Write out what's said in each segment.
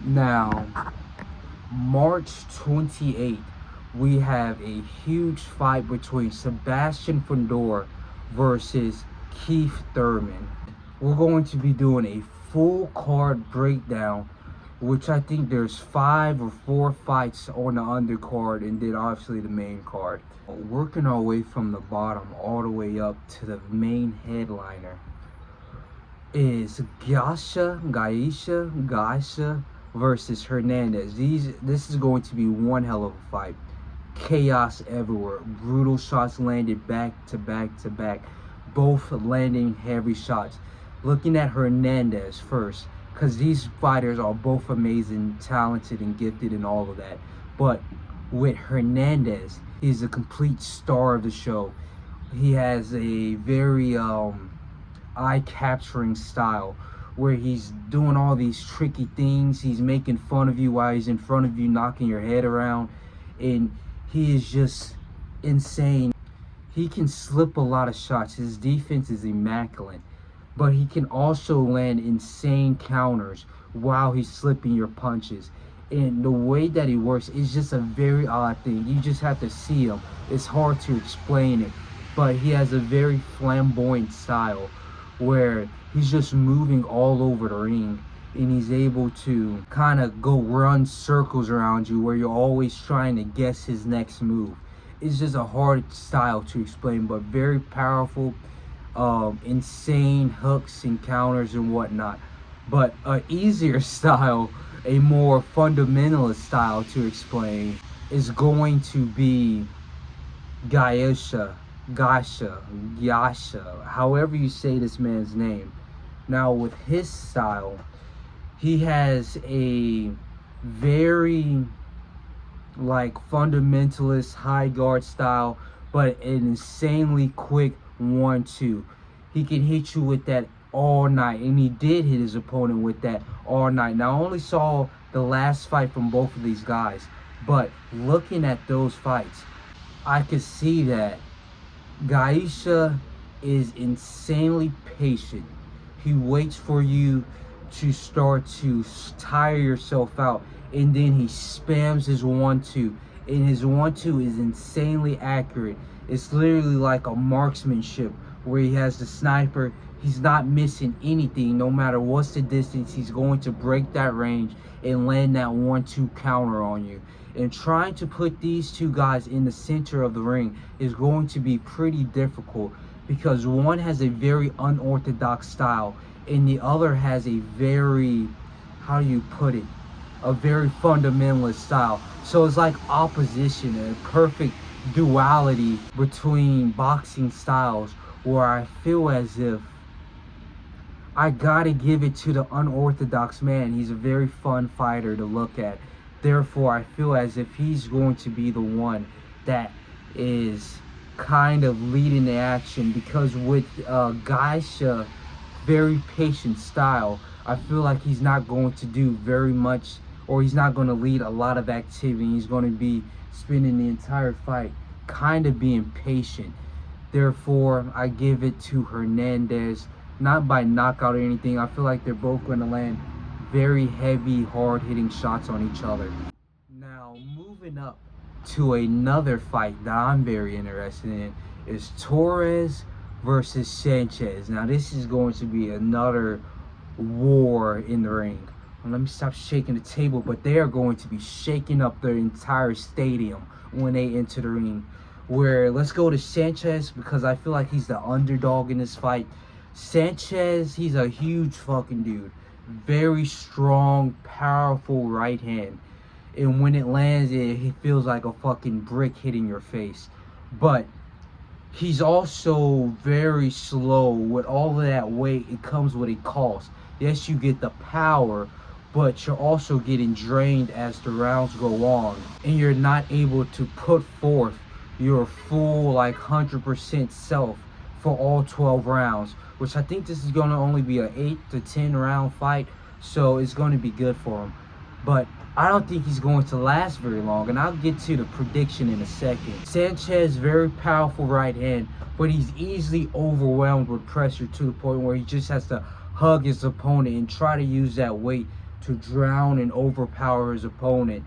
Now, March 28th, we have a huge fight between Sebastian Fundora versus Keith Thurman. We're going to be doing a full card breakdown, which I think there's 5 or 4 fights on the undercard and then obviously the main card. Working our way from the bottom all the way up to the main headliner is Gaisha versus Hernandez. This is going to be one hell of a fight. Chaos everywhere. Brutal shots landed back to back to back. Both landing heavy shots. Looking at Hernandez first, because these fighters are both amazing, talented, and gifted and all of that. But with Hernandez, he's a complete star of the show. He has a very eye-capturing style where he's doing all these tricky things. He's making fun of you while he's in front of you, knocking your head around, and he is just insane. He can slip a lot of shots. His defense is immaculate, but he can also land insane counters while he's slipping your punches. And the way that he works is just a very odd thing. You just have to see him. It's hard to explain it, but he has a very flamboyant style where he's just moving all over the ring, and he's able to kind of go run circles around you where you're always trying to guess his next move. It's just a hard style to explain, but very powerful. Insane hooks and counters and whatnot. But an easier style, a more fundamentalist style to explain, is going to be Gaisha, however you say this man's name. Now with his style, he has a very fundamentalist high guard style, but an insanely quick 1-2. He can hit you with that all night, and he did hit his opponent with that all night. Now I only saw the last fight from both of these guys, but looking at those fights, I could see that Gaisha is insanely patient. He waits for you to start to tire yourself out, and then he spams his 1-2, and his 1-2 is insanely accurate. It's literally like a marksmanship where he has the sniper. He's not missing anything. No matter what's the distance, he's going to break that range and land that 1-2 counter on you. And trying to put these two guys in the center of the ring is going to be pretty difficult, because one has a very unorthodox style and the other has a very, how do you put it, a very fundamentalist style. So it's like opposition, a perfect duality between boxing styles, where I feel as if I gotta give it to the unorthodox man. He's a very fun fighter to look at. Therefore, I feel as if he's going to be the one that is kind of leading the action, because with Gaisha, very patient style, I feel like he's not going to do very much, or he's not going to lead a lot of activity. He's going to be spending the entire fight kind of being patient. Therefore, I give it to Hernandez, not by knockout or anything. I feel like they're both going to land very heavy, hard-hitting shots on each other. Now, moving up to another fight that I'm very interested in is Torres versus Sanchez. Now, this is going to be another war in the ring. Let me stop shaking the table, but they are going to be shaking up their entire stadium when they enter the ring. Where, let's go to Sanchez, because I feel like he's the underdog in this fight. Sanchez, he's a huge fucking dude. Very strong, powerful right hand. And when it lands, it feels like a fucking brick hitting your face. But he's also very slow. With all of that weight, it comes with a cost. Yes, you get the power, but you're also getting drained as the rounds go on. And you're not able to put forth your full 100% self for all 12 rounds, which I think this is going to only be an 8 to 10 round fight, so it's going to be good for him. But I don't think he's going to last very long, and I'll get to the prediction in a second. Sanchez, very powerful right hand, but he's easily overwhelmed with pressure to the point where he just has to hug his opponent and try to use that weight to drown and overpower his opponent.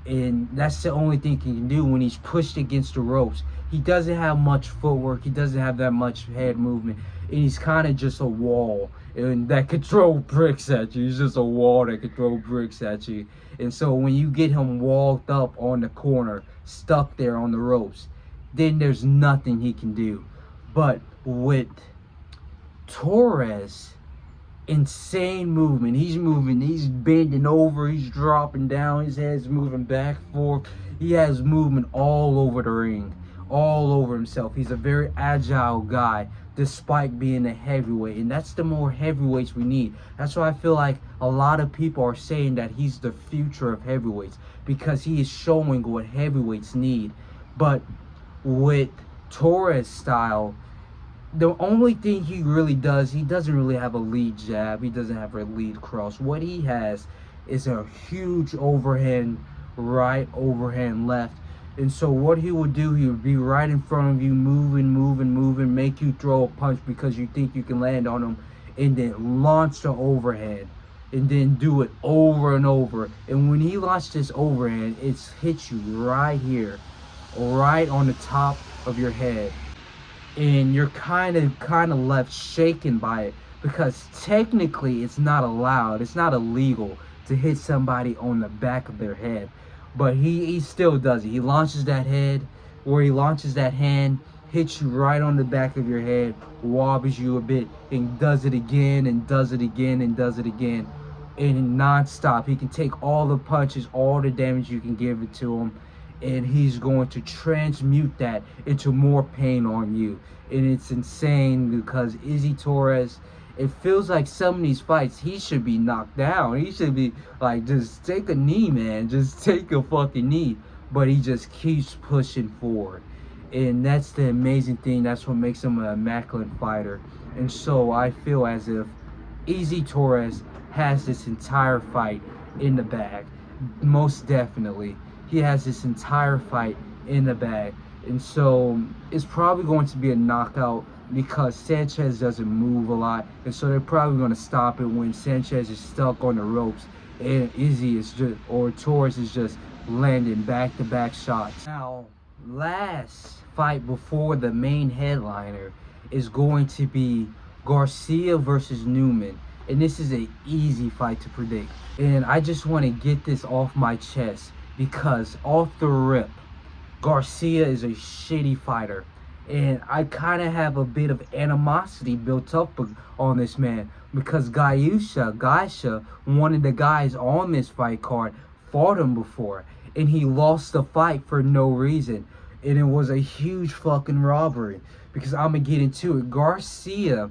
And that's the only thing he can do when he's pushed against the ropes. He doesn't have much footwork. He doesn't have that much head movement. And he's kind of just a wall and that could throw bricks at you. He's just a wall that could throw bricks at you. And so when you get him walled up on the corner, stuck there on the ropes, then there's nothing he can do. But with Torres, insane movement. He's moving, he's bending over, he's dropping down, his head's moving back and forth. He has movement all over the ring, all over himself. He's a very agile guy despite being a heavyweight, and that's the more heavyweights we need. That's why I feel like a lot of people are saying that he's the future of heavyweights, because he is showing what heavyweights need. But with Torres' style, the only thing he really does, he doesn't really have a lead jab. He doesn't have a lead cross. What he has is a huge overhand right, overhand left. And so what he would do, he would be right in front of you, moving, make you throw a punch because you think you can land on him, and then launch the overhand, and then do it over and over. And when he launched this overhand, it's hit you right here, right on the top of your head. And you're kind of left shaken by it, because technically it's not allowed, it's not illegal to hit somebody on the back of their head. But he still does it. He launches that head, or he launches that hand, hits you right on the back of your head, wobbles you a bit, and does it again, and does it again, and does it again, and non-stop. He can take all the punches, all the damage you can give it to him, and he's going to transmute that into more pain on you. And it's insane, because Izzy Torres, it feels like some of these fights he should be knocked down. He should be like, just take a knee, man, just take a fucking knee. But he just keeps pushing forward, and that's the amazing thing. That's what makes him an immaculate fighter. And so I feel as if Izzy Torres has this entire fight in the bag. Most definitely, he has this entire fight in the bag. And so it's probably going to be a knockout, because Sanchez doesn't move a lot, and so they're probably going to stop it when Sanchez is stuck on the ropes and Izzy is just, or Torres is just landing back-to-back shots. Now, last fight before the main headliner is going to be Garcia versus Newman, and this is an easy fight to predict. And I just want to get this off my chest, because off the rip, Garcia is a shitty fighter. And I kind of have a bit of animosity built up on this man, because Gaisha, one of the guys on this fight card, fought him before, and he lost the fight for no reason. And it was a huge fucking robbery, because I'm going to get into it. Garcia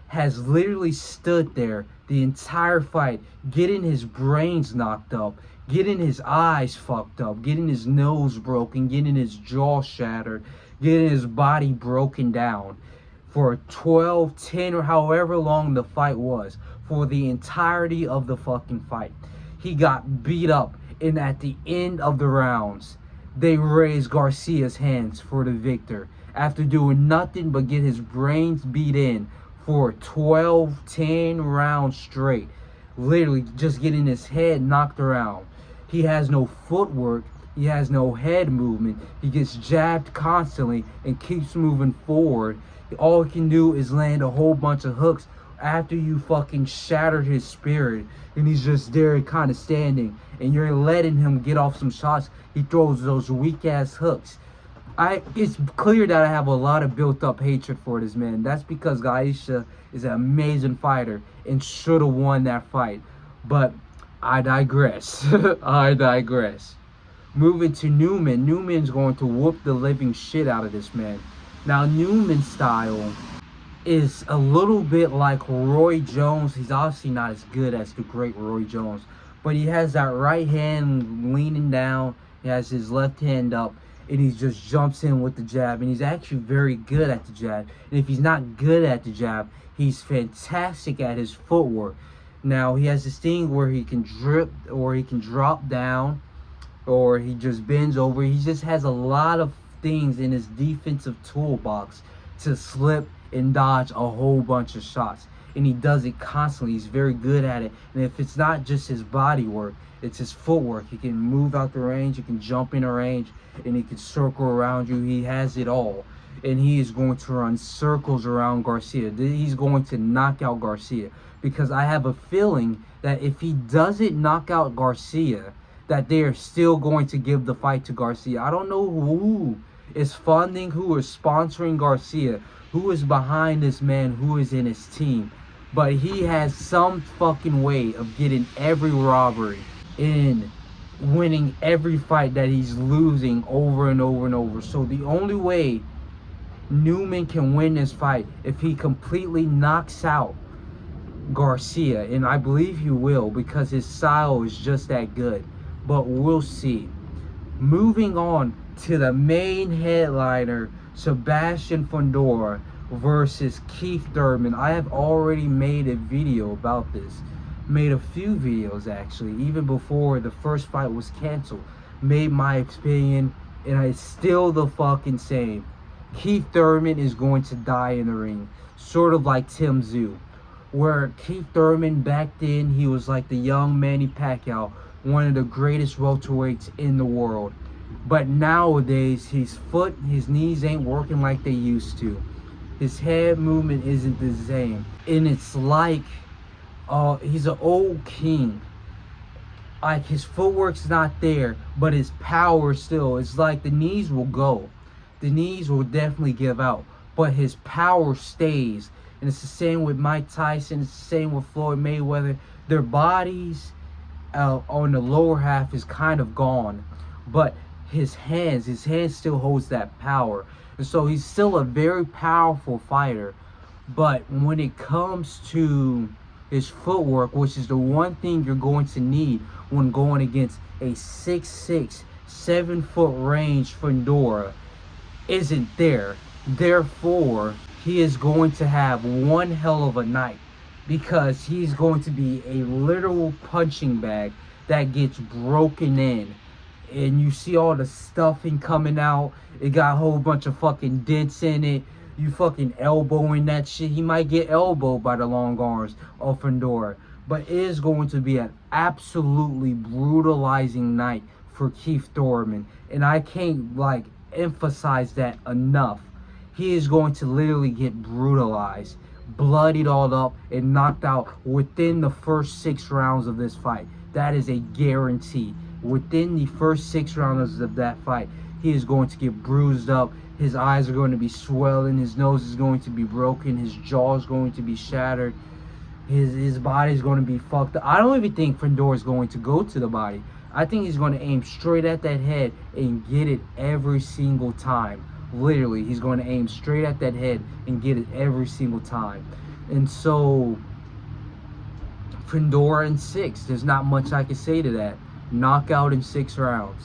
has literally stood there the entire fight, getting his brains knocked up, getting his eyes fucked up, getting his nose broken, getting his jaw shattered, getting his body broken down for 12, 10, or however long the fight was, for the entirety of the fucking fight. He got beat up, and at the end of the rounds, they raised Garcia's hands for the victor, after doing nothing but get his brains beat in for 12, 10 rounds straight. Literally just getting his head knocked around. He has no footwork. He has no head movement. He gets jabbed constantly and keeps moving forward. All he can do is land a whole bunch of hooks after you fucking shattered his spirit. And he's just there kind of standing, and you're letting him get off some shots. He throws those weak ass hooks. It's clear that I have a lot of built up hatred for this man. That's because Gaisha is an amazing fighter and should have won that fight. But I digress. I digress. Moving to Newman. Newman's going to whoop the living shit out of this man. Now, Newman's style is a little bit like Roy Jones. He's obviously not as good as the great Roy Jones, but he has that right hand leaning down. He has his left hand up, and he just jumps in with the jab. And he's actually very good at the jab. And if he's not good at the jab, he's fantastic at his footwork. Now, he has this thing where he can drip, or he can drop down, or he just bends over. He just has a lot of things in his defensive toolbox to slip and dodge a whole bunch of shots. and he does it constantly. He's very good at it. And if it's not just his body work, it's his footwork. He can move out the range, he can jump in a range, and he can circle around you. He has it all. And he is going to run circles around Garcia. He's going to knock out Garcia. Because I have a feeling that if he doesn't knock out Garcia, that they are still going to give the fight to Garcia. I don't know who is funding, who is sponsoring Garcia, who is behind this man, who is in his team. But he has some fucking way of getting every robbery and winning every fight that he's losing over and over and over. So the only way Newman can win this fight if he completely knocks out Garcia, and I believe he will because his style is just that good. But we'll see. Moving on to the main headliner, Sebastian Fundora versus Keith Thurman. I have already made a video about this. Made a few videos actually, even before the first fight was canceled. Made my opinion, and it's still the fucking same. Keith Thurman is going to die in the ring, sort of like Tim Tszyu, where Keith Thurman back then, he was like the young Manny Pacquiao, one of the greatest welterweights in the world. But nowadays, his foot, his knees ain't working like they used to. His head movement isn't the same, and it's like he's an old king. Like his footwork's not there, but his power still. It's like the knees will go. The knees will definitely give out, but his power stays. And it's the same with Mike Tyson. It's the same with Floyd Mayweather. Their bodies on the lower half is kind of gone, but his hands still holds that power. And so he's still a very powerful fighter. But when it comes to his footwork, which is the one thing you're going to need when going against a 6'6", 7-foot range Fundora, isn't there. Therefore, he is going to have one hell of a night because he's going to be a literal punching bag that gets broken in. And you see all the stuffing coming out. It got a whole bunch of fucking dents in it. You fucking elbowing that shit. He might get elbowed by the long arms of Fundora. But it is going to be an absolutely brutalizing night for Keith Thurman. And I can't emphasize that enough. He is going to literally get brutalized, bloodied all up, and knocked out within the first 6 rounds of this fight. That is a guarantee. Within the first 6 rounds of that fight, he is going to get bruised up. His eyes are going to be swelling. His nose is going to be broken. His jaw is going to be shattered. His body is going to be fucked up. I don't even think Fundora is going to go to the body. I think he's going to aim straight at that head and get it every single time. Literally, he's going to aim straight at that head and get it every single time. And so, Fundora in 6. There's not much I can say to that. Knockout in 6 rounds.